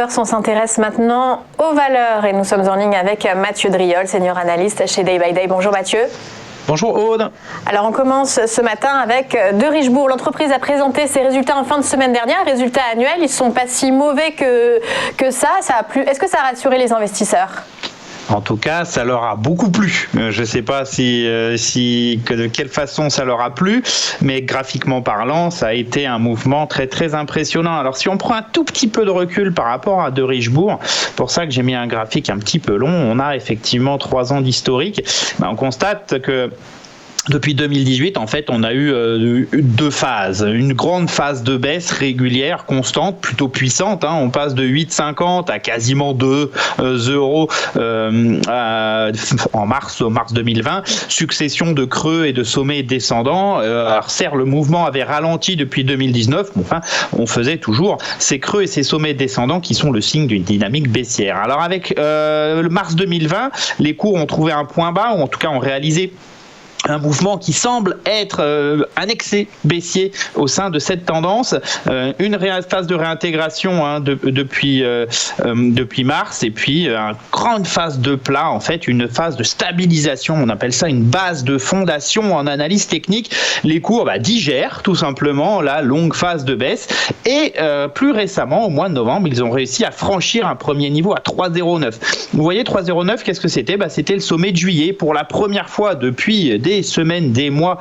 Movers, on s'intéresse maintenant aux valeurs et nous sommes en ligne avec Mathieu Driol, senior analyste chez Day by Day. Bonjour Mathieu. Bonjour Aude. Alors on commence ce matin avec De Richebourg. L'entreprise a présenté ses résultats en fin de semaine dernière, résultats annuels. Ils ne sont pas si mauvais que ça. Est-ce que ça a rassuré les investisseurs ? En tout cas, ça leur a beaucoup plu. Je ne sais pas de quelle façon ça leur a plu, mais graphiquement parlant, ça a été un mouvement très très impressionnant. Alors si on prend un tout petit peu de recul par rapport à De Richebourg, pour ça que j'ai mis un graphique un petit peu long, on a effectivement 3 ans d'historique. On constate que depuis 2018, en fait, on a eu 2 phases. Une grande phase de baisse régulière, constante, plutôt puissante. On passe de 8,50 à quasiment 2 euros en mars 2020. Succession de creux et de sommets descendants. Alors certes, le mouvement avait ralenti depuis 2019. On faisait toujours ces creux et ces sommets descendants qui sont le signe d'une dynamique baissière. Alors avec le mars 2020, les cours ont trouvé un point bas, ou en tout cas ont réalisé un mouvement qui semble être un excès baissier au sein de cette tendance, une phase de réintégration depuis mars, et puis une grande phase de plat, en fait une phase de stabilisation, on appelle ça une base de fondation en analyse technique. Les cours digèrent tout simplement la longue phase de baisse, et plus récemment au mois de novembre, ils ont réussi à franchir un premier niveau à 3,09. Vous voyez 3,09, qu'est-ce que c'était ? C'était le sommet de juillet. Pour la première fois depuis des semaines, des mois,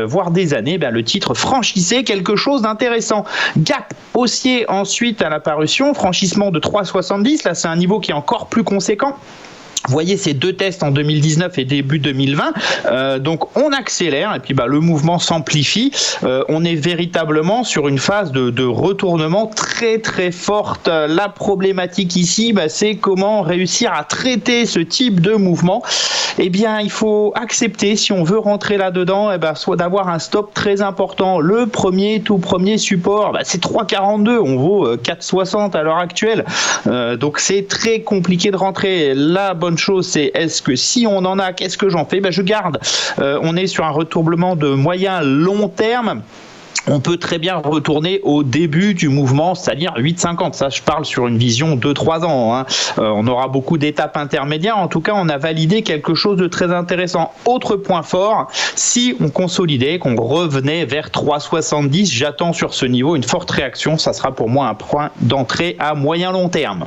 voire des années, le titre franchissait quelque chose d'intéressant. Gap haussier ensuite à la parution, franchissement de 3,70, là c'est un niveau qui est encore plus conséquent. Vous voyez ces 2 tests en 2019 et début 2020, donc on accélère et puis le mouvement s'amplifie. On est véritablement sur une phase de retournement très très forte. La problématique ici, c'est comment réussir à traiter ce type de mouvement. Eh bien, il faut accepter, si on veut rentrer là-dedans, soit d'avoir un stop très important. Le tout premier support, c'est 3,42. On vaut 4,60 à l'heure actuelle. Donc c'est très compliqué de rentrer. La bonne chose, c'est est-ce que si on en a, qu'est-ce que j'en fais ? Je garde. On est sur un retournement de moyen long terme. On peut très bien retourner au début du mouvement, c'est-à-dire 8,50. Ça, je parle sur une vision 2-3 ans. On aura beaucoup d'étapes intermédiaires. En tout cas, on a validé quelque chose de très intéressant. Autre point fort, si on consolidait, qu'on revenait vers 3,70, j'attends sur ce niveau une forte réaction. Ça sera pour moi un point d'entrée à moyen long terme.